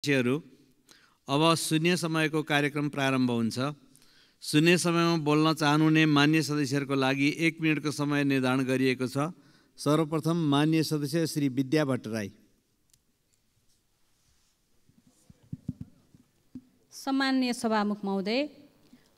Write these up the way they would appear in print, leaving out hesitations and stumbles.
अब शून्य समयको कार्यक्रम प्रारम्भ हुन्छ। शून्य समयमा बोल्न चाहनुहुने मान्य सदस्यहरूको लागि 1 मिनेटको समय निर्धारण गरिएको छ। सर्वप्रथम मान्य सदस्य श्री विद्या भट्टराई। सम्माननीय सभामुख महोदय,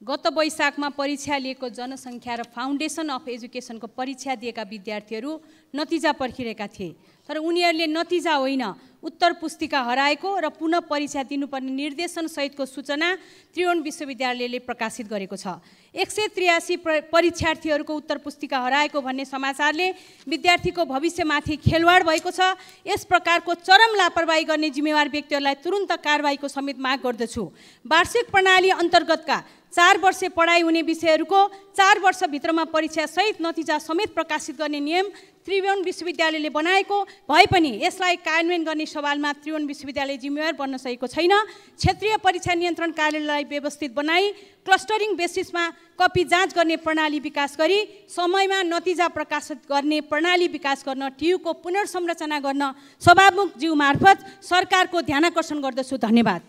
गत वैशाखमा परीक्षा लिएको जनसङ्ख्या र फाउन्डेसन अफ एजुकेसनको परीक्षा दिएका विद्यार्थीहरू नतिजा पर्खिरहेका थिए, तर उनीहरूले नतिजा होइन उत्तर पुस्तिका हराएको र पुनः परीक्षा दिनुपर्ने निर्देशन सहितको सूचना त्रिभुवन विश्वविद्यालयले प्रकाशित गरेको छ। 183 परीक्षार्थीहरूको उत्तर पुस्तिका हराएको भन्ने समाचारले विद्यार्थीको भविष्यमाथि खेलवाड भएको छ। यस प्रकारको चरम लापरवाही गर्ने जिम्मेवार व्यक्तिहरूलाई तुरुन्त कारबाहीको समेत माग गर्दछु। वार्षिक प्रणाली अन्तर्गतका 4 वर्षे पढाइ हुने विषयहरूको 4 वर्षभित्रमा परीक्षा सहित नतिजा समेत प्रकाशित गर्ने नियम त्रिभुवन विश्वविद्यालयले बनाएको भए पनि यसलाई कार्यान्वयन गर्ने सवालमा त्रिभुवन विश्वविद्यालय जिम्मेवार बन्न सकेको छैन। क्षेत्रीय परीक्षा नियन्त्रण कार्यालयलाई व्यवस्थित बनाई क्लस्टरिङ बेसिसमा कपी जाँच गर्ने प्रणाली विकास गरी समयमा नतिजा प्रकाशित गर्ने प्रणाली विकास गर्न टियुको पुनर्संरचना गर्न सभामुखज्यू मार्फत सरकारको ध्यानाकर्षण गर्दछु। धन्यवाद।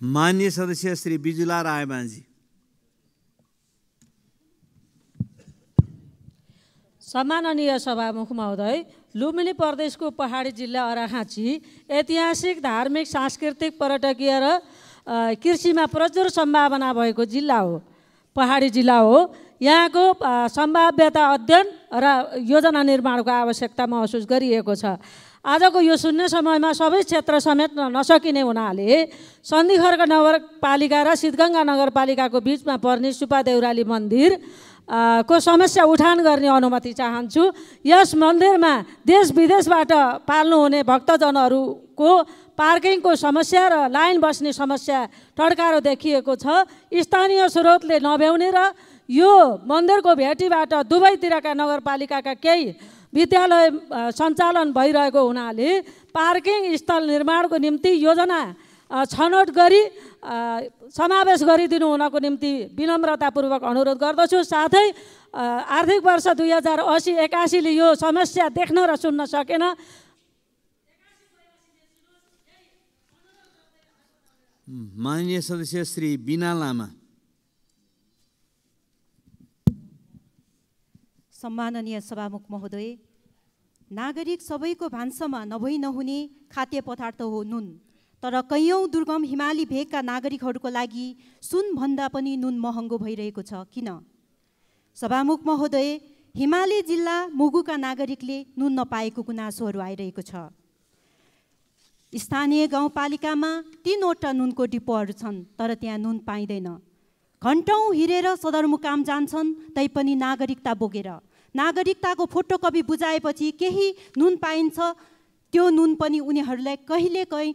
मान्य सदस्य श्री बिजुला रायमाझी। सम्माननीय सभामुख महोदय, लुम्बिनी प्रदेशको पहाडी जिल्ला अराखाँची ऐतिहासिक, धार्मिक, सांस्कृतिक, पर्यटकीय र कृषिमा प्रचुर सम्भावना भएको जिल्ला हो, पहाडी जिल्ला हो। यहाँको सम्भाव्यता अध्ययन र योजना निर्माणको आवश्यकता महसुस गरिएको छ। आजको यो शून्य समयमा सबै क्षेत्र समेट्न नसकिने हुनाले सन्धिखर्क नगरपालिका र सिद्धगङ्गा नगरपालिकाको बिचमा पर्ने सुपा देउराली मन्दिर को समस्या उठान गर्ने अनुमति चाहन्छु। यस मन्दिरमा देश विदेशबाट पाल्नुहुने भक्तजनहरूको पार्किङको समस्या र लाइन बस्ने समस्या टड्कारो देखिएको छ। स्थानीय स्रोतले नभ्याउने र यो मन्दिरको भेटीबाट दुवैतिरका नगरपालिकाका केही विद्यालय सञ्चालन भइरहेको हुनाले पार्किङ स्थल निर्माणको निम्ति योजना छनौट गरी समावेश गरिदिनु हुनको निम्ति विनम्रतापूर्वक अनुरोध गर्दछु। साथै आर्थिक वर्ष 2080-81ले यो समस्या देख्न र सुन्न सकेन। माननीय सदस्य श्री बिना लामा। सम्माननीय सभामुख महोदय, नागरिक सबैको भान्सामा नभई नहुने खाद्य पदार्थ हो नुन, तर कैयौँ दुर्गम हिमाली भेगका नागरिकहरूको लागि सुनभन्दा पनि नुन महँगो भइरहेको छ। किन? सभामुख महोदय, हिमाली जिल्ला मुगुका नागरिकले नुन नपाएको गुनासोहरू आइरहेको छ। स्थानीय गाउँपालिकामा 3वटा नुनको डिपोहरू छन्, तर त्यहाँ नुन पाइँदैन। घन्टौँ हिँडेर सदरमुकाम जान्छन्, तैपनि नागरिकता बोकेर। नागरिकताको फोटोकपी बुझाएपछि केही नुन पाइन्छ, त्यो नुन पनि उनीहरूलाई कहिलेकाहीँ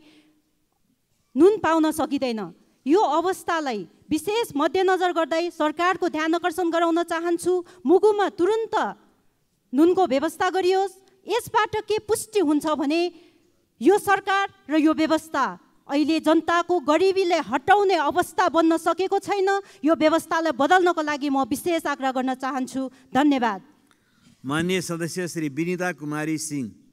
नुन पाउन सकिँदैन। यो अवस्थालाई विशेष मध्यनजर गर्दै सरकारको ध्यान आकर्षण गराउन चाहन्छु। मुगुमा तुरुन्त नुनको व्यवस्था गरियोस्। यसबाट के पुष्टि हुन्छ भने यो सरकार र यो व्यवस्था अहिले जनताको गरिबीले हटाउने अवस्था बन्न सकेको छैन। यो व्यवस्थालाई बदल्नको लागि म विशेष आग्रह गर्न चाहन्छु। धन्यवाद। माननीय सदस्य श्री विनिता कुमारी सिंह।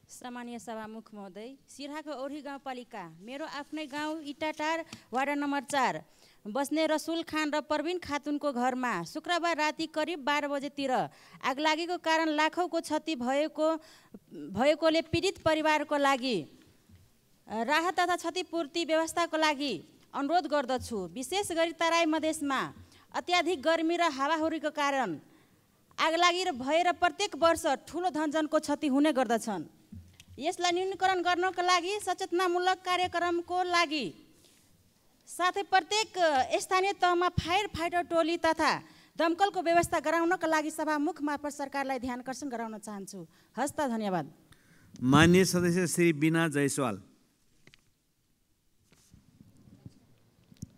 सम्मानीय सभामुख महोदय, सिराहाको औरी गाउँपालिका मेरो आफ्नै गाउँ इटाटार वार्ड नम्बर 4 बस्ने रसुल खान र प्रवीण खातुनको घरमा शुक्रबार राति करिब 12 बजेतिर आगलागीको कारण लाखौँको क्षति भएकोले पीडित परिवारको लागि राहत तथा क्षतिपूर्ति व्यवस्थाको लागि अनुरोध गर्दछु। विशेष गरी तराई मधेसमा अत्याधिक गर्मी र हावाहुरीको कारण आगलागी भएर प्रत्येक वर्ष ठुलो धनजनको क्षति हुने गर्दछन्। यसलाई न्यूनीकरण गर्नको लागि सचेतनामूलक कार्यक्रमको लागि साथै प्रत्येक स्थानीय तहमा फायर फाइटर टोली तथा दमकलको व्यवस्था गराउनका लागि सभामुख मार्फत सरकारलाई ध्यान आकर्षण गराउन चाहन्छु। हस्त, धन्यवाद। माननीय सदस्य श्री बिना जयसवाल।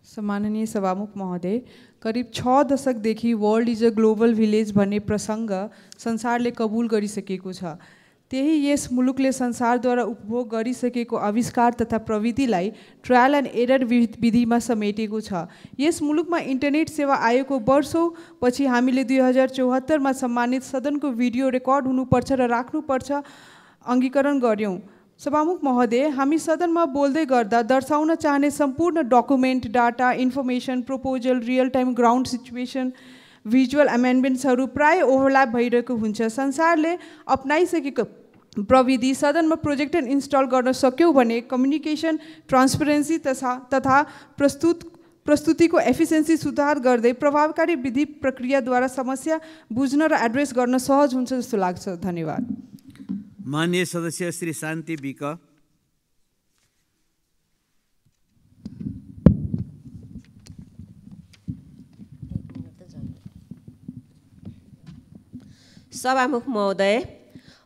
सम्माननीय सभामुख महोदय, करिब 6 दशकदेखि world is a global village भन्ने प्रसङ्ग संसारले कबुल गरिसकेको छ। त्यही यस मुलुकले संसारद्वारा उपभोग गरिसकेको आविष्कार तथा प्रविधिलाई ट्रायल एन्ड एरर विधिमा समेटेको छ। यस मुलुकमा इन्टरनेट सेवा आएको वर्षौँ पछि हामीले 2074मा सम्मानित सदनको भिडियो रेकर्ड हुनुपर्छ र राख्नुपर्छ अङ्गीकरण गर्यौँ। सभामुख महोदय, हामी सदनमा बोल्दै गर्दा दर्शाउन चाहने सम्पूर्ण document, data, information, proposal, real time ground situation, visual एमेन्डमेन्ट्सहरू प्राय ओभरल्याप भइरहेको हुन्छ। संसारले अपनाइसकेको प्रविधि सदनमा प्रोजेक्टर इन्स्टल गर्न सक्यौँ भने कम्युनिकेसन ट्रान्सपेरेन्सी तथा प्रस्तुतिको एफिसिएन्सी सुधार गर्दै प्रभावकारी विधि प्रक्रियाद्वारा समस्या बुझ्न र एड्रेस गर्न सहज हुन्छ जस्तो लाग्छ। धन्यवाद। माननीय सदस्य श्री शान्ति बिक। सभामुख महोदय,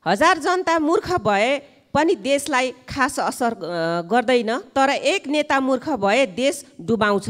हजार जनता मूर्ख भए पनि देशलाई खास असर गर्दैन, तर एक नेता मूर्ख भए देश डुबाउँछ।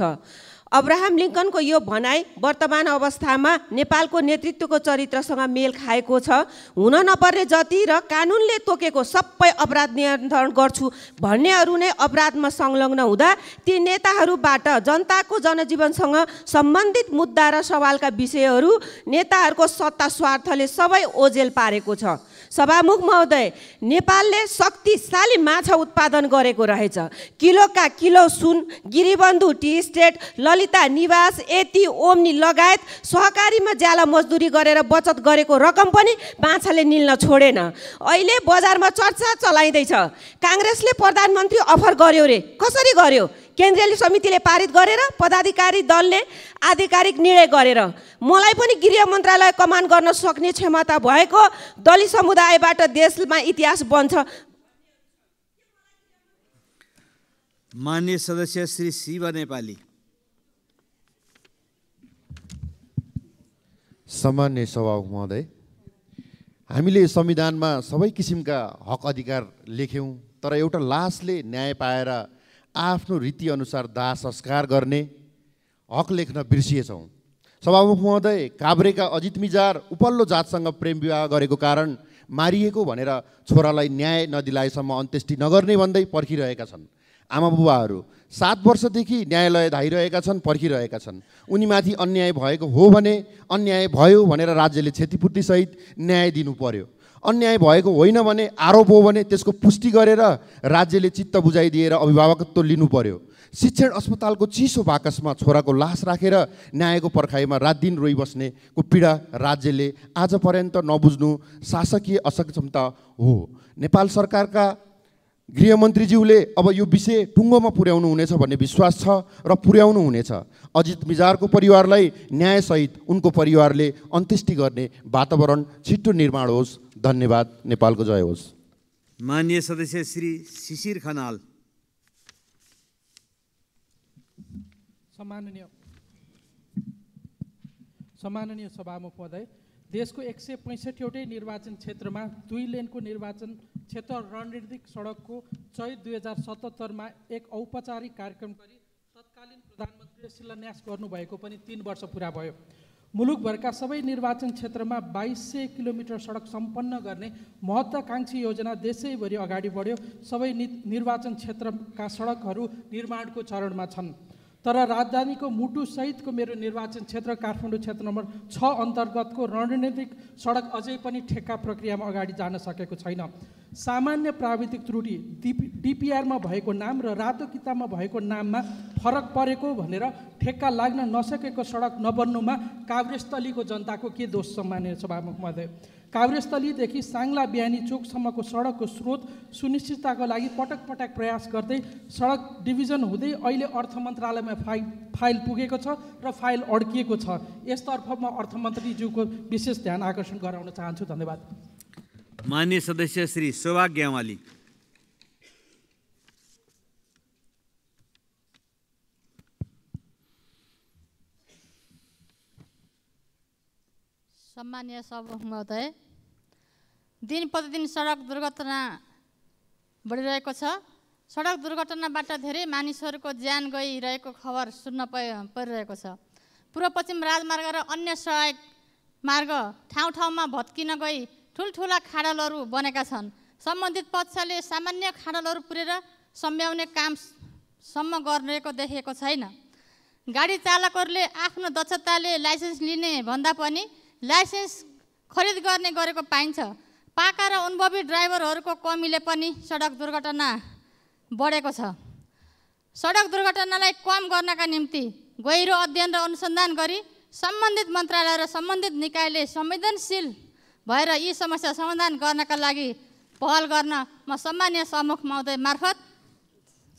अब्राहम लिङ्कनको यो भनाइ वर्तमान अवस्थामा नेपालको नेतृत्वको चरित्रसँग मेल खाएको छ। हुन नपर्ने जति र कानुनले तोकेको सबै अपराध नियन्त्रण गर्छु भन्नेहरू नै अपराधमा संलग्न हुँदा ती नेताहरूबाट जनताको जनजीवनसँग सम्बन्धित मुद्दा र सवालका विषयहरू नेताहरूको सत्ता स्वार्थले सबै ओझेल पारेको छ। सभामुख महोदय, नेपालले शक्तिशाली माछा उत्पादन गरेको रहेछ। किलोका किलो सुन, गिरिबन्धु टी स्टेट, ललिता निवास, एती ओम्नी लगायत सहकारीमा ज्याला मजदुरी गरेर बचत गरेको रकम पनि माछाले निल्न छोडेन। अहिले बजारमा चर्चा चलाइँदैछ, काङ्ग्रेसले प्रधानमन्त्री अफर गर्यो रे। कसरी गर्यो? केन्द्रीय समितिले पारित गरेर, पदाधिकारी दलले आधिकारिक निर्णय गरेर। मलाई पनि गृह मन्त्रालय कमान्ड गर्न सक्ने क्षमता भएको दलित समुदायबाट देशमा इतिहास बन्छ। माननीय सदस्य श्री शिव नेपाली। सम्माननीय सभामुख महोदय, हामीले संविधानमा सबै किसिमका हक अधिकार लेख्यौँ, तर एउटा लासले न्याय पाएर आफ्नो रीतिअनुसार दाह संस्कार गर्ने हक लेख्न बिर्सिएछौँ। सभामुख महोदय, काभ्रेका अजित मिजार उपल्लो जातसँग प्रेम विवाह गरेको कारण मारिएको भनेर छोरालाई न्याय नदिलाएसम्म अन्त्येष्टि नगर्ने भन्दै पर्खिरहेका छन्। आमा बुबाहरू 7 वर्षदेखि न्यायालय धाइरहेका छन्, पर्खिरहेका छन्। उनीमाथि अन्याय भएको हो भने, अन्याय भयो भनेर राज्यले क्षतिपूर्तिसहित न्याय दिनु पर्यो। अन्याय भएको होइन भने, आरोप हो भने त्यसको पुष्टि गरेर राज्यले चित्त बुझाइदिएर अभिभावकत्व लिनु पर्यो। शिक्षण अस्पतालको चिसो बाकसमा छोराको लास राखेर न्यायको पर्खाइमा रात दिन रोइबस्नेको पीडा राज्यले आज पर्यन्त नबुझ्नु शासकीय असक्षमता हो। नेपाल सरकारका गृहमन्त्रीज्यूले अब यो विषय टुङ्गोमा पुर्याउनु हुनेछ भन्ने विश्वास छ र पुर्याउनु हुनेछ। अजित मिजारको परिवारलाई न्यायसहित उनको परिवारले अन्त्येष्टि गर्ने वातावरण छिट्टो निर्माण होस्। धन्यवाद। नेपालको जय होस्। माननीय सदस्य श्री शिशिर खनाल। सम्माननीय सभामुख महोदय, देशको 165वटै निर्वाचन क्षेत्रमा 2 लेनको निर्वाचन क्षेत्र रणनीतिक सडकको चैत 2077मा एक औपचारिक कार्यक्रम गरी तत्कालीन प्रधानमन्त्रीले शिलान्यास गर्नुभएको पनि 3 वर्ष पुरा भयो। मुलुकभरका सबै निर्वाचन क्षेत्रमा 2200 किलोमिटर सडक सम्पन्न गर्ने महत्त्वाकांक्षी योजना देशैभरि अगाडि बढ्यो। सबै निर्वाचन क्षेत्रका सडकहरू निर्माणको चरणमा छन्, तर राजधानीको मुटु सहितको मेरो निर्वाचन क्षेत्र काठमाडौँ क्षेत्र नम्बर 6 अन्तर्गतको रणनीतिक सडक अझै पनि ठेक्का प्रक्रियामा अगाडि जान सकेको छैन। सामान्य प्राविधिक त्रुटि, डिपिआरमा भएको नाम र रातो किताबमा भएको नाममा फरक परेको भनेर ठेक्का लाग्न नसकेको सडक नबन्नुमा काभ्रेस्थलीको जनताको के दोष? सम्माननीय सभामुख महोदय, काभ्रेस्थलीदेखि साङ्ला बिहानी चोकसम्मको सडकको स्रोत सुनिश्चितताको लागि पटक पटक प्रयास गर्दै सडक डिभिजन हुँदै अहिले अर्थ मन्त्रालयमा फाइल पुगेको छ र फाइल अड्किएको छ। यसतर्फ म अर्थमन्त्रीज्यूको विशेष ध्यान आकर्षण गराउन चाहन्छु। धन्यवाद। माननीय सदस्य श्री शोभा ग्यावाली। सम्माननीय सभामुख महोदय, दिन प्रतिदिन सडक दुर्घटना बढिरहेको छ। सडक दुर्घटनाबाट धेरै मानिसहरूको ज्यान गइरहेको खबर सुन्न परिरहेको छ। पूर्व पश्चिम राजमार्ग र अन्य सहायक मार्ग ठाउँ ठाउँमा भत्किन गई ठुल्ठुला खाडलहरू बनेका छन्। सम्बन्धित पक्षले सामान्य खाडलहरू पुरेर सम्झाउने कामसम्म गरिरहेको देखिएको छैन। गाडी चालकहरूले आफ्नो दक्षताले लाइसेन्स लिने भन्दा पनि लाइसेन्स खरिद गर्ने गरेको पाइन्छ। पाका र अनुभवी ड्राइभरहरूको कमीले पनि सडक दुर्घटना बढेको छ। सडक दुर्घटनालाई कम गर्नका निम्ति गहिरो अध्ययन र अनुसन्धान गरी सम्बन्धित मन्त्रालय र सम्बन्धित निकायले संवेदनशील भएर यी समस्या समाधान गर्नका लागि पहल गर्न म सम्माननीय सभामुख महोदय मार्फत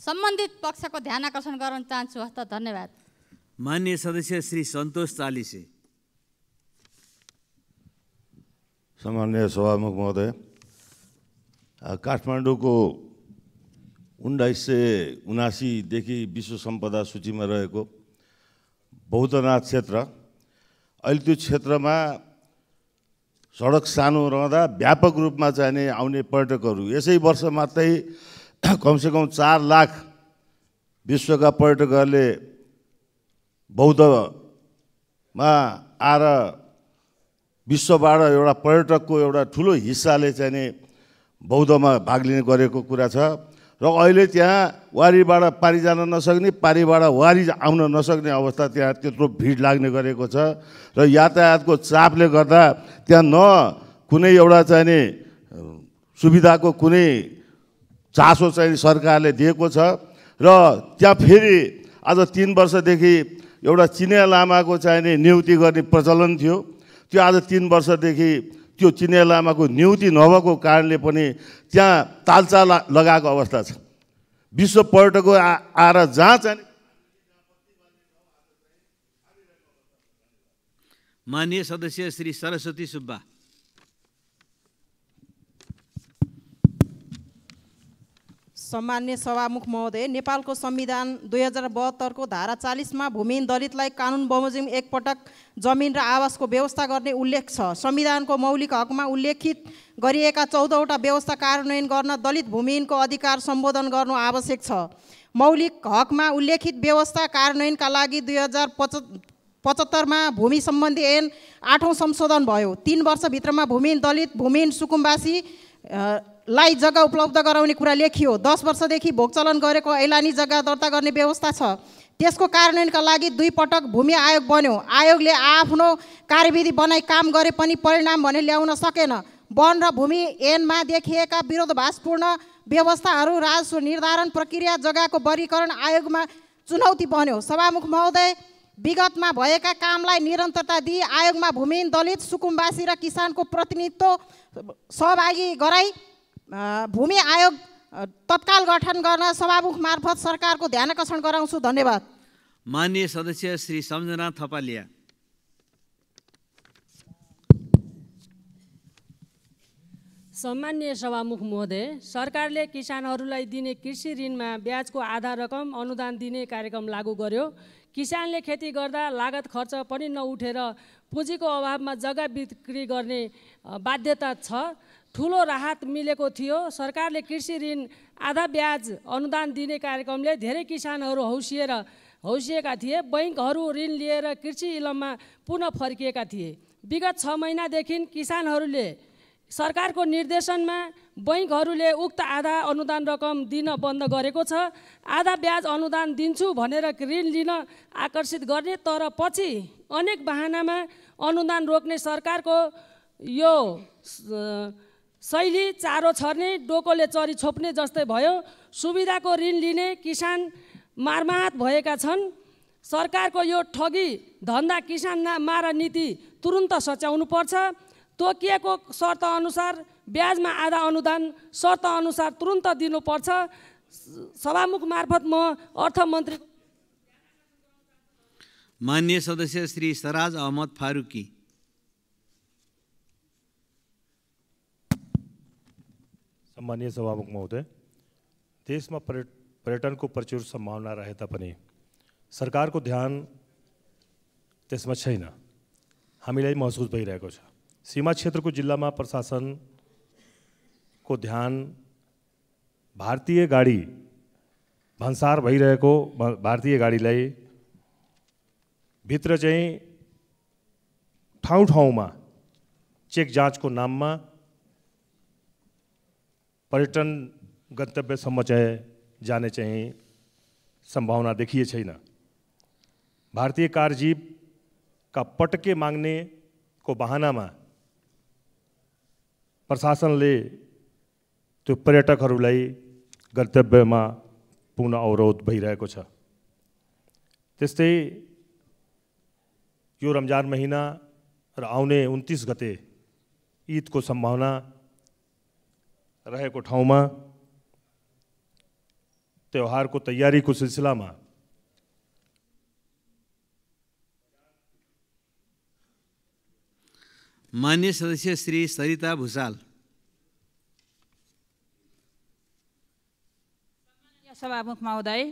सम्बन्धित पक्षको ध्यान आकर्षण गर्न चाहन्छु। हस्त धन्यवाद। माननीय सदस्य श्री सन्तोष चालिसे। सम्माननीय सभामुख महोदय, काठमाडौँको 1979देखि विश्व सम्पदा सूचीमा रहेको बौद्धनाथ क्षेत्र, अहिले त्यो क्षेत्रमा सडक सानो रहँदा व्यापक रूपमा चाहिने आउने पर्यटकहरू यसै वर्ष मात्रै कमसेकम 4 लाख विश्वका पर्यटकहरूले बौद्धमा आएर विश्वबाट एउटा पर्यटकको एउटा ठुलो हिस्साले चाहिने बौद्धमा भाग लिने गरेको कुरा छ। र अहिले त्यहाँ वारीबाट पारी जान नसक्ने, पारीबाट वारी आउन नसक्ने अवस्था त्यहाँ त्यत्रो भिड लाग्ने गरेको छ। र यातायातको चापले गर्दा त्यहाँ न कुनै एउटा चाहिने सुविधाको कुनै चासो चाहिँ सरकारले दिएको छ। र त्यहाँ फेरि आज 3 वर्षदेखि एउटा चिनिया लामाको चाहिने नियुक्ति गर्ने प्रचलन थियो। त्यो आज 3 वर्षदेखि त्यो चिनिया लामाको नियुक्ति नभएको कारणले पनि त्यहाँ तालचा लगाएको अवस्था छ। विश्व पर्यटकको आएर जहाँ चाहिँ माननीय सदस्य श्री सरस्वती सुब्बा। सम्माननीय सभामुख महोदय, नेपालको संविधान 2072 को धारा 40 मा भूमिहीन दलितलाई कानुन बमोजिम एकपटक जमिन र आवासको व्यवस्था गर्ने उल्लेख छ। संविधानको मौलिक हकमा उल्लेखित गरिएका 14 वटा व्यवस्था कार्यान्वयन गर्न दलित भूमिहीनको अधिकार सम्बोधन गर्नु आवश्यक छ। मौलिक हकमा उल्लेखित व्यवस्था कार्यान्वयनका लागि 2075 मा भूमि सम्बन्धी ऐन 8औं संशोधन भयो। 3 वर्षभित्रमा भूमिहीन दलित, भूमिहीन सुकुम्बासी लाई जग्गा उपलब्ध गराउने कुरा लेखियो। 10 वर्षदेखि भोगचलन गरेको ऐलानी जग्गा दर्ता गर्ने व्यवस्था छ। त्यसको कार्यान्वयनका लागि 2 पटक भूमि आयोग बन्यो। आयोगले आफ्नो कार्यविधि बनाई काम गरे पनि परिणाम भने ल्याउन सकेन। वन र भूमि ऐनमा देखिएका विरोधाभासपूर्ण व्यवस्थाहरू, राजस्व निर्धारण प्रक्रिया, जग्गाको वर्गीकरण आयोगमा चुनौती बन्यो। सभामुख महोदय, विगतमा भएका कामलाई निरन्तरता दिई आयोगमा भूमिहीन दलित, सुकुम्बासी र किसानको प्रतिनिधित्व सहभागी गराई भूमि आयोग तत्काल गठन गर्न सभामुख मार्फत सरकारको ध्यान आकर्षण गराउँछु। धन्यवाद। माननीय सदस्य श्री सम्झना थपालिया। सम्माननीय सभामुख महोदय, सरकारले किसानहरूलाई दिने कृषि ऋणमा ब्याजको आधा रकम अनुदान दिने कार्यक्रम लागू गर्यो। किसानले खेती गर्दा लागत खर्च पनि नउठेर पुँजीको अभावमा जग्गा बिक्री गर्ने बाध्यता छ। ठुलो राहत मिलेको थियो। सरकारले कृषि ऋण आधा ब्याज अनुदान दिने कार्यक्रमले धेरै किसानहरू हौसिएका थिए। बैंकहरू ऋण लिएर कृषि इलममा पुनः फर्किएका थिए। विगत 6 महिनादेखि किसानहरूले सरकारको निर्देशनमा बैंकहरूले उक्त आधा अनुदान रकम दिन बन्द गरेको छ। आधा ब्याज अनुदान दिन्छु भनेर ऋण लिन आकर्षित गर्ने, तर पछि अनेक बहानामा अनुदान रोक्ने सरकारको यो शैली चारो छर्ने, डोकोले चरी छोप्ने जस्तै भयो। सुविधाको ऋण लिने किसान मारमात भएका छन्। सरकारको यो ठगी धन्दा किसान मारा नीति तुरुन्त सच्याउनु पर्छ। तोकिएको शर्त अनुसार ब्याजमा आधा अनुदान शर्त अनुसार तुरुन्त दिनुपर्छ। सभामुख मार्फत म अर्थमन्त्री। माननीय सदस्य श्री सराज अहमद फारूकी। सम्मानीय सभामुख महोदय, देशमा पर्यटनको प्रचुर सम्भावना रहे तापनि सरकारको ध्यान त्यसमा छैन। हामीलाई महसुस भइरहेको छ। सीमा क्षेत्रको जिल्लामा प्रशासनको ध्यान भारतीय गाडी भन्सार भइरहेको भारतीय गाडीलाई भित्र चाहिँ ठाउँ ठाउँमा चेक जाँचको नाममा पर्यटन गन्तव्यसम्म चाहिँ जाने चाहिँ सम्भावना देखिए छैन। भारतीय कारजीवका पटके माग्ने को बहानामा प्रशासनले त्यो पर्यटकहरूलाई गन्तव्यमा पुग्न अवरोध भइरहेको छ। त्यस्तै यो रमजान महिना र आउने 29 गते ईदको सम्भावना रहेको ठाउँमा त्योहारको तयारीको सिलसिलामा मान्य सदस्य श्री सरिता भुसाल। सभामुख महोदय,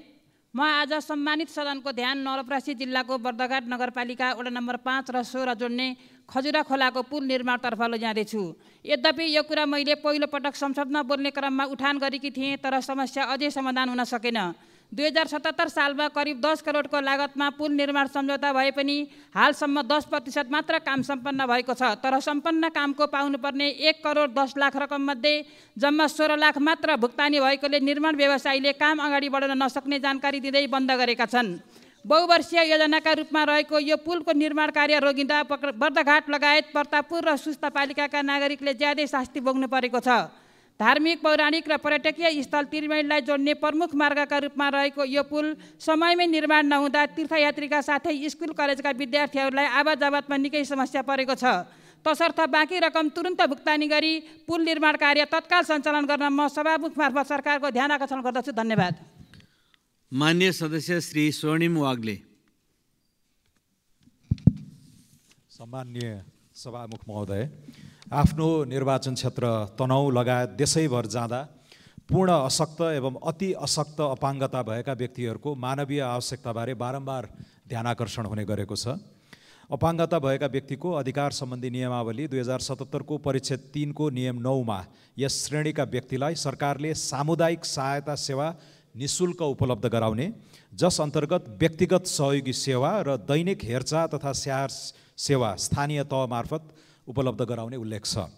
म आज सम्मानित सदनको ध्यान नवलपरासी जिल्लाको बर्दघाट नगरपालिका वडा नम्बर 5 र 16 जोड्ने खजुरा खोलाको पुल निर्माणतर्फ लैजाँदैछु। यद्यपि यो कुरा मैले पहिलो पटक संसदमा बोल्ने क्रममा उठान गरेकी थिएँ, तर समस्या अझै समाधान हुन सकेन। 2077 सालमा करिब 10 करोडको लागतमा पुल निर्माण सम्झौता भए पनि हालसम्म 10% मात्र काम सम्पन्न भएको छ। तर सम्पन्न कामको पाउनुपर्ने 1 करोड 10 लाख रकममध्ये जम्मा 16 लाख मात्र भुक्तानी भएकोले निर्माण व्यवसायीले काम अगाडि बढाउन नसक्ने जानकारी दिँदै बन्द गरेका छन्। बहुवर्षीय योजनाका रूपमा रहेको यो पुलको निर्माण कार्य रोकिँदा बर्दघाट लगायत प्रतापपुर र सुस्ता पालिकाका नागरिकले ज्यादै शास्ति भोग्नु परेको छ। धार्मिक, पौराणिक र पर्यटकीय स्थल त्रिवेणीलाई जोड्ने प्रमुख मार्गका रूपमा रहेको यो पुल समयमै निर्माण नहुँदा तीर्थयात्रीका साथै स्कुल कलेजका विद्यार्थीहरूलाई आवाज जावतमा निकै समस्या परेको छ। तसर्थ बाँकी रकम तुरुन्त भुक्तानी गरी पुल निर्माण कार्य तत्काल सञ्चालन गर्न म सभामुख मार्फत सरकारको ध्यान आकर्षण गर्दछु। धन्यवाद। मान्य सदस्य श्री स्वर्णिम वाग्ले। सम्मान्य सभामुख महोदय, आफ्नो निर्वाचन क्षेत्र तनहुँ लगायत देशैभर जाँदा पूर्ण अशक्त एवं अति अशक्त अपाङ्गता भएका व्यक्तिहरूको मानवीय आवश्यकताबारे बारम्बार ध्यानाकर्षण हुने गरेको छ। अपाङ्गता भएका व्यक्तिको अधिकार सम्बन्धी नियमावली 2077 को परिच्छेद 3 को नियम 9 मा यस श्रेणीका व्यक्तिलाई सरकारले सामुदायिक सहायता सेवा निःशुल्क उपलब्ध गराउने, जस अन्तर्गत व्यक्तिगत सहयोगी सेवा र दैनिक हेरचाह तथा स्याहार सेवा स्थानीय तह मार्फत उपलब्ध गराउने उल्लेख छ।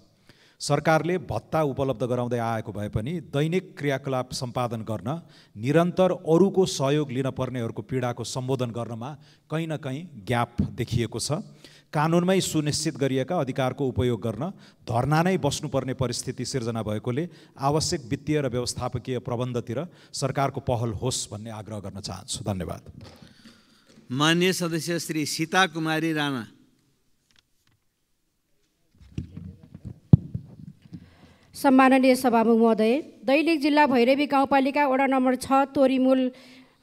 सरकारले भत्ता उपलब्ध गराउँदै आएको भए पनि दैनिक क्रियाकलाप सम्पादन गर्न निरन्तर अरूको सहयोग लिन पर्नेहरूको पीडाको सम्बोधन गर्नमा कहीँ न कहीँ ग्याप देखिएको छ। कानुनमै सुनिश्चित गरिएका अधिकारको उपयोग गर्न धर्ना नै बस्नुपर्ने परिस्थिति सिर्जना भएकोले आवश्यक वित्तीय र व्यवस्थापकीय प्रबन्धतिर सरकारको पहल होस् भन्ने आग्रह गर्न चाहन्छु। धन्यवाद। मान्य सदस्य श्री सीता कुमारी राणा। सम्माननीय सभामुख महोदय, दैलेख जिल्ला भैरवी गाउँपालिका वडा नम्बर 6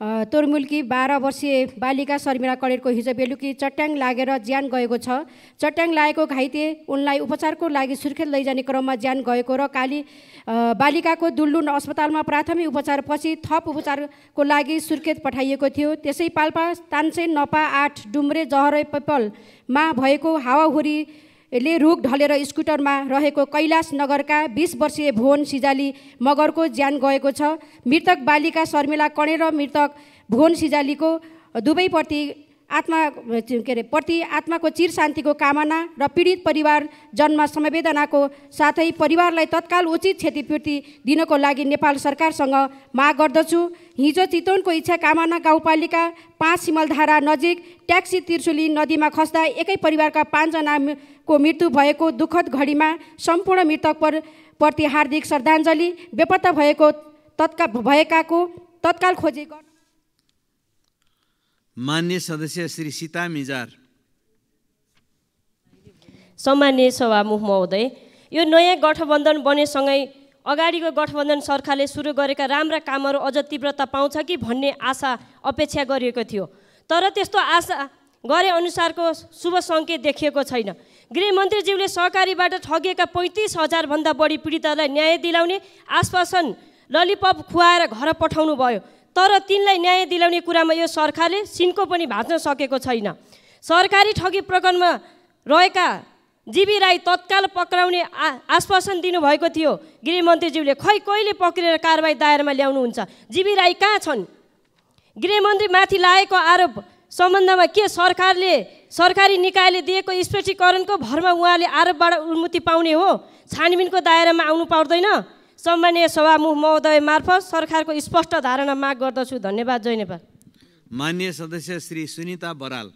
तोरमुलकी 12 वर्षीय बालिका शर्मिला कडेरको हिजो बेलुकी चट्याङ लागेर ज्यान गएको छ। चट्याङ लागेको घाइते उनलाई उपचारको लागि सुर्खेत लैजाने क्रममा ज्यान गएको र बालिकाको दुल्लुन अस्पतालमा प्राथमिक उपचारपछि थप उपचारको लागि सुर्खेत पठाइएको थियो। त्यसै पाल्पा तानसेन नपा 8 डुम्रे जहरै पिपलमा भएको हावाहुरीले रुख ढलेर स्कुटरमा रहेको कैलाश नगरका 20 वर्षीय भुवन सिजाली मगरको ज्यान गएको छ। मृतक बालिका शर्मिला कडेर र मृतक भुवन सिजालीको दुवैप्रति आत्माको चिर शान्तिको कामना र पीडित परिवारजनमा समवेदनाको साथै परिवारलाई तत्काल उचित क्षतिपूर्ति दिनको लागि नेपाल सरकारसँग माग गर्दछु। हिजो चितवनको इच्छा कामना गाउँपालिका 5 सिमलधारा नजिक ट्याक्सी त्रिशुली नदीमा खस्दा एकै परिवारका 5 जनाको मृत्यु भएको दुःखद घडीमा सम्पूर्ण मृतकप्रति हार्दिक श्रद्धाञ्जली। बेपत्ता भएकाको तत्काल खोजी गर्न। मान्य सदस्य श्री सीता मिजार। सम्मान्य सभामुख महोदय, यो नयाँ गठबन्धन बनेसँगै अगाडिको गठबन्धन सरकारले सुरु गरेका राम्रा कामहरू अझ तीव्रता पाउँछ कि भन्ने आशा अपेक्षा गरिएको थियो, तर त्यस्तो आशा गरे अनुसारको शुभ सङ्केत देखिएको छैन। गृहमन्त्रीज्यूले सहकारीबाट ठगिएका 35,000 भन्दा बढी पीडितहरूलाई न्याय दिलाउने आश्वासन ललिपप खुवाएर घर पठाउनु भयो, तर तिनलाई न्याय दिलाउने कुरामा यो सरकारले सिन्को पनि भाँच्न सकेको छैन। सरकारी ठगी प्रकरणमा रहेका जीवी राई तत्काल पक्राउने आश्वासन दिनुभएको थियो गृहमन्त्रीज्यूले, खै कहिले पक्रेर कारबाही दायरामा ल्याउनुहुन्छ? जीवी राई कहाँ छन्? गृहमन्त्रीमाथि लागेको आरोप सम्बन्धमा के सरकारी निकायले दिएको स्पष्टीकरणको भरमा उहाँले आरोपबाट उन्मुक्ति पाउने हो? छानबिनको दायरामा आउनु पर्दैन? सम्मानीय सभामुख महोदय मार्फत सरकारको स्पष्ट धारणा माग गर्दछु। धन्यवाद। जय नेपाल। माननीय सदस्य श्री सुनिता बराल।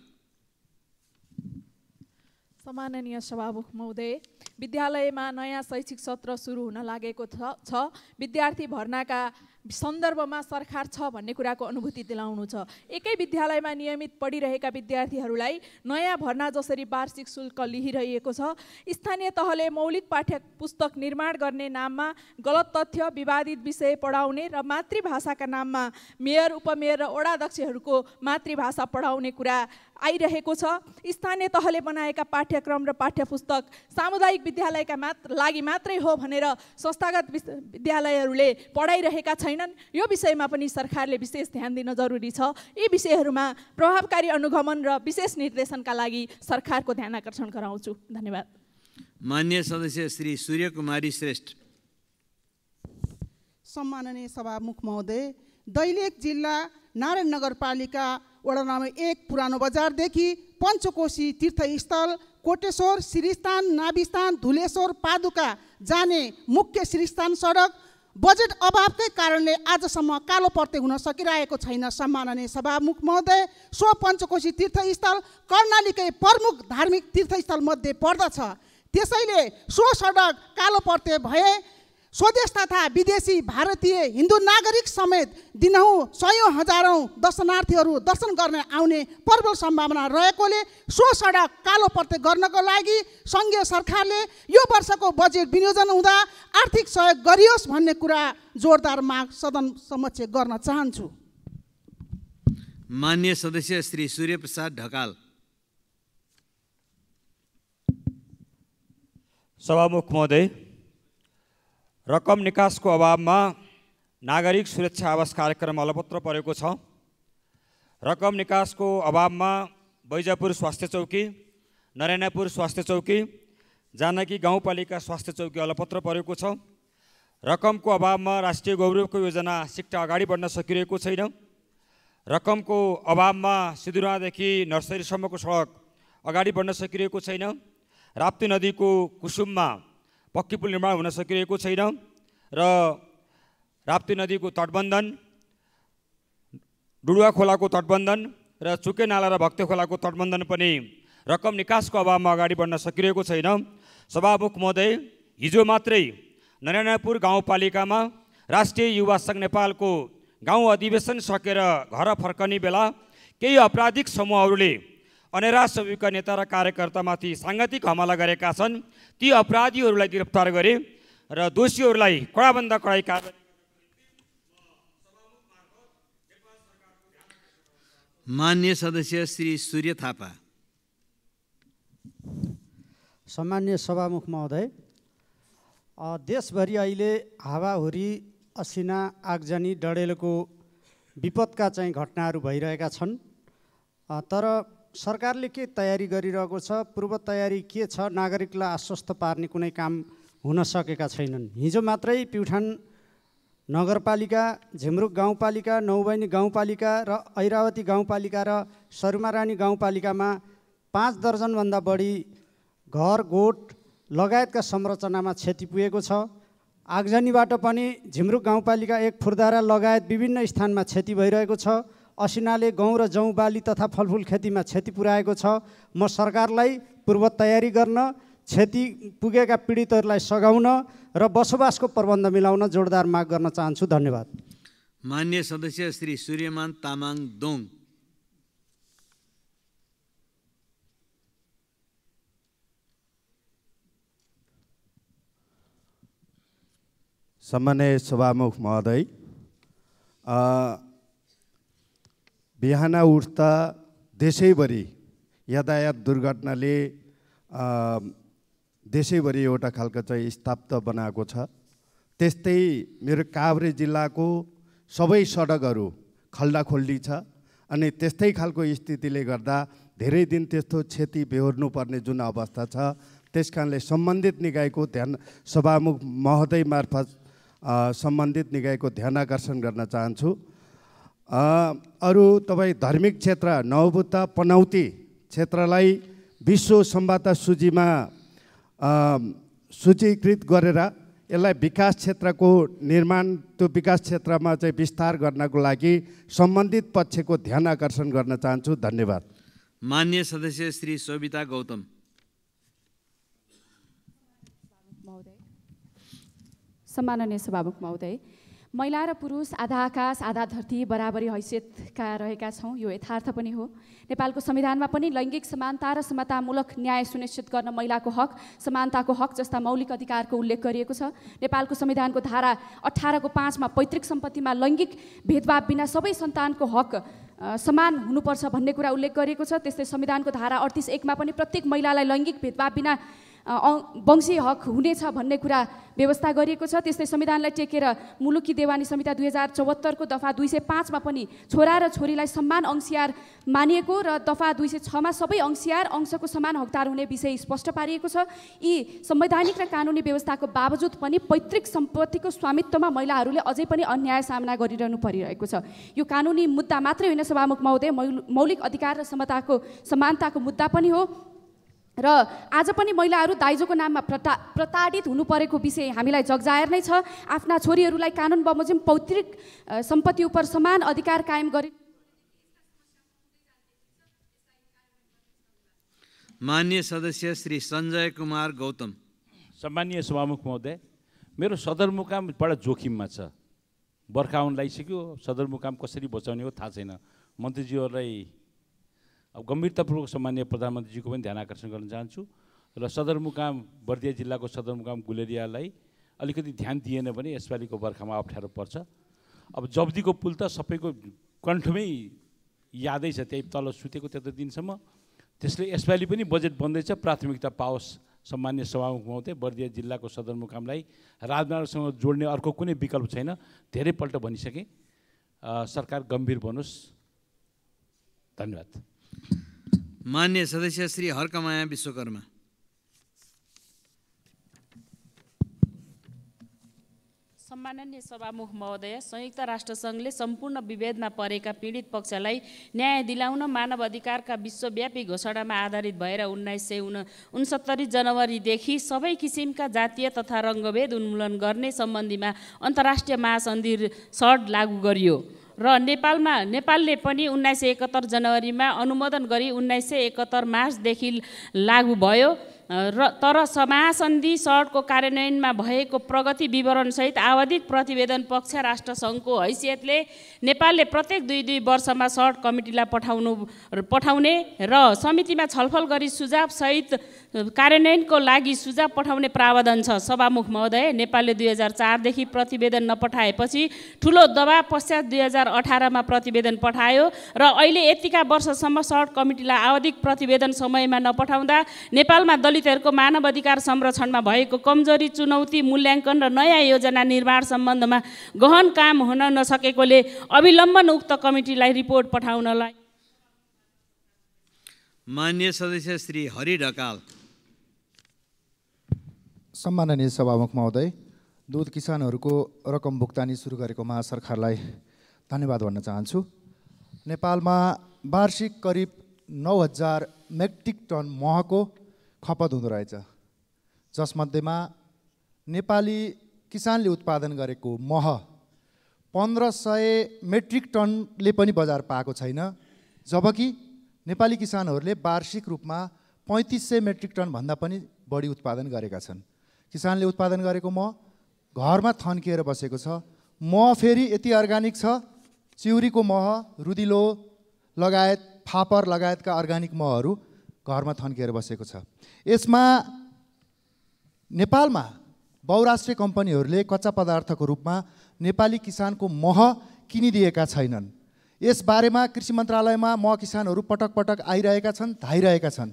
सम्माननीय सभामुख महोदय, विद्यालयमा नयाँ शैक्षिक सत्र सुरु हुन लागेको छ। विद्यार्थी भर्नाका सन्दर्भमा सरकार छ भन्ने कुराको अनुभूति दिलाउनु छ। एकै विद्यालयमा नियमित पढिरहेका विद्यार्थीहरूलाई नयाँ भर्ना जसरी वार्षिक शुल्क लिइरहेको छ, स्थानीय तहले मौलिक पाठ्य पुस्तक निर्माण गर्ने नाममा गलत तथ्य, विवादित विषय पढाउने र मातृभाषाका नाममा मेयर, उपमेयर र वडाध्यक्षहरूको मातृभाषा पढाउने कुरा आइरहेको छ। स्थानीय तहले बनाएका पाठ्यक्रम र पाठ्य पुस्तक सामुदायिक विद्यालयका लागि मात्रै हो भनेर संस्थागत विद्यालयहरूले पढाइरहेका छैनन्। यो विषयमा पनि सरकारले विशेष ध्यान दिन जरुरी छ। यी विषयहरूमा प्रभावकारी अनुगमन र विशेष निर्देशनका लागि सरकारको ध्यान आकर्षण गराउँछु। धन्यवाद। माननीय सदस्य श्री सूर्यकुमारी श्रेष्ठ। सम्माननीय सभामुख महोदय, दैलेख जिल्ला नारायण नगरपालिका वडा नम्बर 1 पुरानो बजारदेखि पञ्चकोशी तीर्थस्थल कोटेश्वर श्रीस्थान नाभिस्थान धुलेश्वर पादुका जाने मुख्य श्रीस्थान सडक बजेट अभावकै कारणले आजसम्म कालो पर्ते हुन सकिरहेको छैन। सम्माननीय सभामुख महोदय, सो पञ्चकोशी तीर्थस्थल कर्णालीकै प्रमुख धार्मिक तीर्थस्थल मध्ये पर्दछ। त्यसैले सो सडक कालो पर्ते भए स्वदेश तथा विदेशी भारतीय हिन्दू नागरिक समेत दिनहुँ सयौं हजारौं दर्शनार्थीहरू दर्शन गर्ने आउने प्रबल सम्भावना रहेकोले सो सडक कालो पर्ते गर्नको लागि सङ्घीय सरकारले यो वर्षको बजेट विनियोजन हुँदा आर्थिक सहयोग गरियोस् भन्ने कुरा जोरदार माग सदन समक्ष गर्न चाहन्छु। माननीय सदस्य श्री सूर्यप्रसाद ढकाल। सभामुख महोदय, रकम निकासको अभावमा नागरिक सुरक्षा आवास कार्यक्रम अलपत्र परेको छ। रकम निकासको अभावमा बैजापुर स्वास्थ्य चौकी, नरायणपुर स्वास्थ्य चौकी, जानकी गाउँपालिका स्वास्थ्य चौकी अलपत्र परेको छ। रकमको अभावमा राष्ट्रिय गौरवको योजना सिक्टा अगाडि बढ्न सकिरहेको छैन। रकमको अभावमा सिधुरादेखि नर्सरीसम्मको सडक अगाडि बढ्न सकिरहेको छैन। राप्ती नदीको कुसुममा पक्की पुल निर्माण हुन सकिरहेको छैन र राप्ती नदीको तटबन्धन, डुडुवा खोलाको तटबन्धन र चुके नाला र भक्ते खोलाको तटबन्धन पनि रकम निकासको अभावमा अगाडि बढ्न सकिरहेको छैन। सभामुख महोदय, हिजो मात्रै नरायणपुर गाउँपालिकामा राष्ट्रिय युवा सङ्घ नेपालको गाउँ अधिवेशन सकेर घर फर्कने बेला केही आपराधिक समूहहरूले अनेरा सबैका नेता र कार्यकर्तामाथि साङ्घातिक हमला गरेका छन्। ती अपराधीहरूलाई गिरफ्तार गरे र दोषीहरूलाई कडाभन्दा कडाई कारबाही। माननीय सदस्य श्री सूर्य थापा। सम्माननीय सभामुख महोदय, देशभरि अहिले हावाहुरी, असिना, आगजनी, डडेलोको विपदका चाहिँ घटनाहरू भइरहेका छन्। तर सरकारले के तयारी गरिरहेको छ, पूर्व तयारी के छ, नागरिकलाई आश्वस्त पार्ने कुनै काम हुन सकेका छैनन्। हिजो मात्रै प्युठान नगरपालिका, झिमरुक गाउँपालिका, नौबैनी गाउँपालिका र ऐरावती गाउँपालिका र सरुमारानी गाउँपालिकामा 5 दर्जनभन्दा बढी घर, गोठ लगायतका संरचनामा क्षति पुगेको छ। आगजनीबाट पनि झिमरुक गाउँपालिका 1 फुर्दारा लगायत विभिन्न स्थानमा क्षति भइरहेको छ। असिनाले गहुँ र जौँ बाली तथा फलफुल खेतीमा क्षति पुर्याएको छ। म सरकारलाई पूर्व तयारी गर्न, क्षति पुगेका पीडितहरूलाई सघाउन र बसोबासको प्रबन्ध मिलाउन जोरदार माग गर्न चाहन्छु। धन्यवाद। माननीय सदस्य श्री सूर्यमान तामाङ दोङ। सम्माननीय सभामुख महोदय, बिहान उठ्दा देशैभरि यातायात दुर्घटनाले देशैभरि एउटा खालको चाहिँ स्तब्ध बनाएको छ। त्यस्तै मेरो काभ्रे जिल्लाको सबै सडकहरू खल्डाखोल्डी छ अनि त्यस्तै खालको स्थितिले गर्दा धेरै दिन त्यस्तो क्षति बेहोर्नु पर्ने जुन अवस्था छ, त्यसकारणले सम्बन्धित निकायको ध्यान सभामुख महोदय मार्फत सम्बन्धित निकायको ध्यान आकर्षण गर्न चाहन्छु। अरू तपाईँ धार्मिक क्षेत्र नवबुद्ध पनौती क्षेत्रलाई विश्व सम्वाद सूचीमा सूचीकृत गरेर यसलाई विकास क्षेत्रको निर्माण त्यो विकास क्षेत्रमा चाहिँ विस्तार गर्नको लागि सम्बन्धित पक्षको ध्यान आकर्षण गर्न चाहन्छु। धन्यवाद। मान्य सदस्य श्री शोभिता गौतम। सम्माननीय सभामुख महोदय, महिला र पुरुष आधा आकाश आधा धरती बराबरी हैसियतका रहेका छौँ, यो यथार्थ पनि हो। नेपालको संविधानमा पनि लैङ्गिक समानता र समतामूलक न्याय सुनिश्चित गर्न महिलाको हक, समानताको हक जस्ता मौलिक अधिकारको उल्लेख गरिएको छ। नेपालको संविधानको धारा 18 को 5 मा पैतृक सम्पत्तिमा लैङ्गिक भेदभाव बिना सबै सन्तानको हक समान हुनुपर्छ भन्ने कुरा उल्लेख गरिएको छ। त्यस्तै संविधानको धारा 38(1) मा पनि प्रत्येक महिलालाई लैङ्गिक भेदभाव बिना वंशीय हक हुनेछ भन्ने कुरा व्यवस्था गरिएको छ। त्यस्तै संविधानलाई टेकेर मुलुकी देवानी संहिता 2074 को दफा 205 मा पनि छोरा र छोरीलाई समान अंशियार मानिएको र दफा 206 मा सबै अंशियार अंशको समान हकदार हुने विषय स्पष्ट पारिएको छ। यी संवैधानिक र कानुनी व्यवस्थाको बावजुद पनि पैतृक सम्पत्तिको स्वामित्वमा महिलाहरूले अझै पनि अन्याय सामना गरिरहनु परिरहेको छ। यो कानुनी मुद्दा मात्रै होइन सभामुख महोदय, मौलिक अधिकार र समानताको मुद्दा पनि हो र आज पनि महिलाहरू दाइजोको नाममा प्रताडित हुनु परेको विषय हामीलाई जगजाहेर नै छ। आफ्ना छोरीहरूलाई कानुन बमोजिम पैतृक सम्पत्ति उप समान अधिकार कायम गरे। मान्य सदस्य श्री सञ्जय कुमार गौतम। सम्मानीय सभामुख महोदय, मेरो सदरमुकाम बडा जोखिममा छ। बर्खा आउन लागिसक्यो, सदरमुकाम कसरी बचाउने हो थाहा छैन। मन्त्रीज्यूहरूलाई अब गम्भीरतापूर्वक सम्मानीय प्रधानमन्त्रीजीको पनि ध्यान आकर्षण गर्न चाहन्छु र सदरमुकाम बर्दिया जिल्लाको सदरमुकाम गुलेरियालाई अलिकति ध्यान दिएन भने यसपालिको बर्खामा अप्ठ्यारो पर्छ। अब जब्दीको पुल त सबैको कण्ठमै यादै छ, त्यही तल सुतेको त्यत्रो दिनसम्म। त्यसले यसपालि पनि बजेट बन्दैछ, प्राथमिकता पाओस्। सम्मान्य सभामुख महोदय, बर्दिया जिल्लाको सदरमुकामलाई राजमार्गसँग जोड्ने अर्को कुनै विकल्प छैन। धेरैपल्ट भनिसकेँ, सरकार गम्भीर बनोस्। धन्यवाद। मान्य सदस्य श्री हर्कमाया विश्वकर्मा। सम्माननीय सभामुख महोदय, संयुक्त राष्ट्रसङ्घले सम्पूर्ण विभेदमा परेका पीडित पक्षलाई न्याय दिलाउन मानव अधिकारका विश्वव्यापी घोषणामा आधारित भएर 1969 जनवरीदेखि सबै किसिमका जातीय तथा रङ्गभेद उन्मूलन गर्ने सम्बन्धीमा अन्तर्राष्ट्रिय महासन्धि SALT लागू गरियो र नेपालले पनि 1971 जनवरीमा अनुमोदन गरी 1971 मार्चदेखि लागू भयो। तर महासन्धि SALT को कार्यान्वयनमा भएको प्रगति विवरणसहित आवधिक प्रतिवेदन पक्ष राष्ट्रसङ्घको हैसियतले नेपालले प्रत्येक 2 वर्षमा SALT कमिटीलाई पठाउने र समितिमा छलफल गरी सुझावसहित कार्यान्वयनको लागि सुझाव पठाउने प्रावधान छ। सभामुख महोदय, नेपालले 2004 देखि प्रतिवेदन नपठाएपछि ठुलो दबाव पश्चात 2018 मा प्रतिवेदन पठायो र अहिले यतिका वर्षसम्म SALT कमिटीलाई आवधिक प्रतिवेदन समयमा नपठाउँदा नेपालमा दलितहरूको मानव अधिकार संरक्षणमा भएको कमजोरी, चुनौती, मूल्याङ्कन र नयाँ योजना निर्माण सम्बन्धमा गहन काम हुन नसकेकोले अविलम्बन उक्त कमिटीलाई रिपोर्ट पठाउनलाई। मान्य सदस्य श्री हरि ढकाल। सम्माननीय सभामुख महोदय, दुध किसानहरूको रकम भुक्तानी सुरु गरेकोमा सरकारलाई धन्यवाद भन्न चाहन्छु। नेपालमा वार्षिक करिब 9000 मेट्रिक टन महको खपत हुँदो रहेछ, जसमध्येमा नेपाली किसानले उत्पादन गरेको मह 1500 मेट्रिक टनले पनि बजार पाएको छैन, जबकि नेपाली किसानहरूले वार्षिक रूपमा 3500 मेट्रिक टन भन्दा पनि बढी उत्पादन गरेका छन्। किसानले उत्पादन गरेको मह घरमा थन्किएर बसेको छ। मह फेरि यति अर्ग्यानिक छ, चिउरीको मह, रुदिलो लगायत फापर लगायतका अर्ग्यानिक महहरू घरमा थन्किएर बसेको छ। यसमा नेपालमा बहुराष्ट्रिय कम्पनीहरूले कच्चा पदार्थको रूपमा नेपाली किसानको मह किनिदिएका छैनन्। यस बारेमा कृषि मन्त्रालयमा मह किसानहरू पटक पटक आइरहेका छन्, धाइरहेका छन्।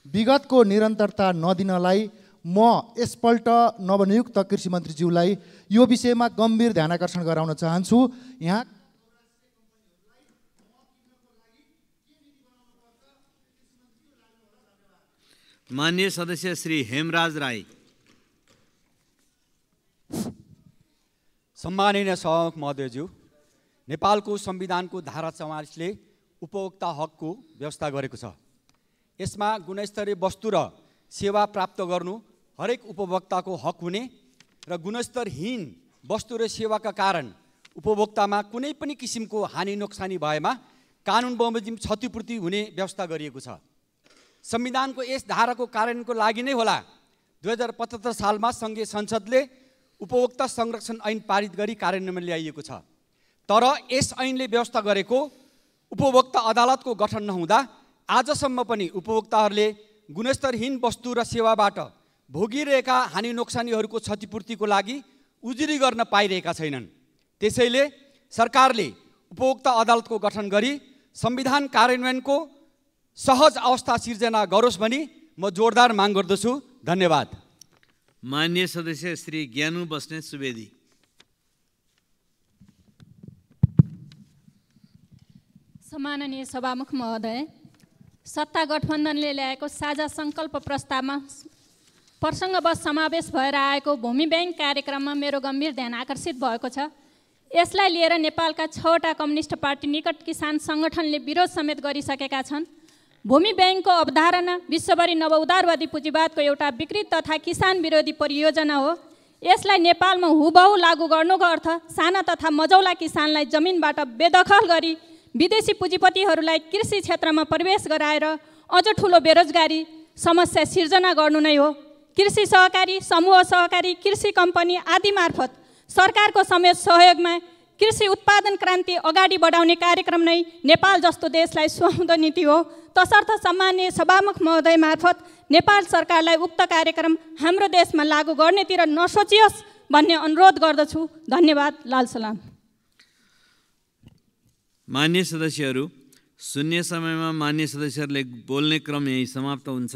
विगतको निरन्तरता नदिनलाई म यसपल्ट नवनियुक्त कृषि मन्त्रीज्यूलाई यो विषयमा गम्भीर ध्यान आकर्षण गराउन चाहन्छु। यहाँ माननीय सदस्य श्री हेमराज राई। सम्माननीय सभामुख महोदयज्यू, नेपालको संविधानको धारा 44ले उपभोक्ता हकको व्यवस्था गरेको छ। यसमा गुणस्तरीय वस्तु र सेवा प्राप्त गर्नु हरेक उपभोक्ताको हक हुने र गुणस्तरहीन वस्तु र सेवाका कारण उपभोक्तामा कुनै पनि किसिमको हानि नोक्सानी भएमा कानुन बमोजिम क्षतिपूर्ति हुने व्यवस्था गरिएको छ। संविधानको यस धाराको कार्यान्वयनको लागि नै होला 2075 सालमा सङ्घीय संसदले उपभोक्ता संरक्षण ऐन पारित गरी कार्यान्वयनमा ल्याइएको छ। तर यस ऐनले व्यवस्था गरेको उपभोक्ता अदालतको गठन नहुँदा आजसम्म पनि उपभोक्ताहरूले गुणस्तरहीन वस्तु र सेवाबाट भोगिरहेका हानि नोक्सानीहरूको क्षतिपूर्तिको लागि उजुरी गर्न पाइरहेका छैनन्। त्यसैले सरकारले उपभोक्ता अदालतको गठन गरी संविधान कार्यान्वयनको सहज अवस्था सिर्जना गरोस् भनी म जोरदार माग गर्दछु। धन्यवाद। माननीय सदस्य श्री ज्ञानु बस्नेत सुवेदी। सम्माननीय सभामुख महोदय, सत्ता गठबन्धनले ल्याएको साझा सङ्कल्प प्रस्तावमा प्रसङ्गवश समावेश भएर आएको भूमि ब्याङ्क कार्यक्रममा मेरो गम्भीर ध्यान आकर्षित भएको छ। यसलाई लिएर नेपालका 6वटा कम्युनिस्ट पार्टी निकट किसान सङ्गठनले विरोध समेत गरिसकेका छन्। भूमि ब्याङ्कको अवधारणा विश्वभरि नवउदारवादी पुँजीवादको एउटा विकृत तथा किसान विरोधी परियोजना हो। यसलाई नेपालमा हुबहु लागू गर्नुको अर्थ साना तथा मझौला किसानलाई जमिनबाट बेदखल गरी विदेशी पुँजीपतिहरूलाई कृषि क्षेत्रमा प्रवेश गराएर अझ ठुलो बेरोजगारी समस्या सिर्जना गर्नु नै हो। कृषि सहकारी समूह, सहकारी कृषि कम्पनी आदि मार्फत सरकारको समेत सहयोगमा कृषि उत्पादन क्रान्ति अगाडि बढाउने कार्यक्रम नै नेपाल जस्तो देशलाई सुहाउँदो नीति हो। तसर्थ सम्माननीय सभामुख महोदय मार्फत नेपाल सरकारलाई उक्त कार्यक्रम हाम्रो देशमा लागू गर्नेतिर नसोचियोस् भन्ने अनुरोध गर्दछु। धन्यवाद। लाल सलाम। मान्य सदस्यहरू, शून्य समयमा मान्य सदस्यहरूले बोल्ने क्रम यही समाप्त हुन्छ।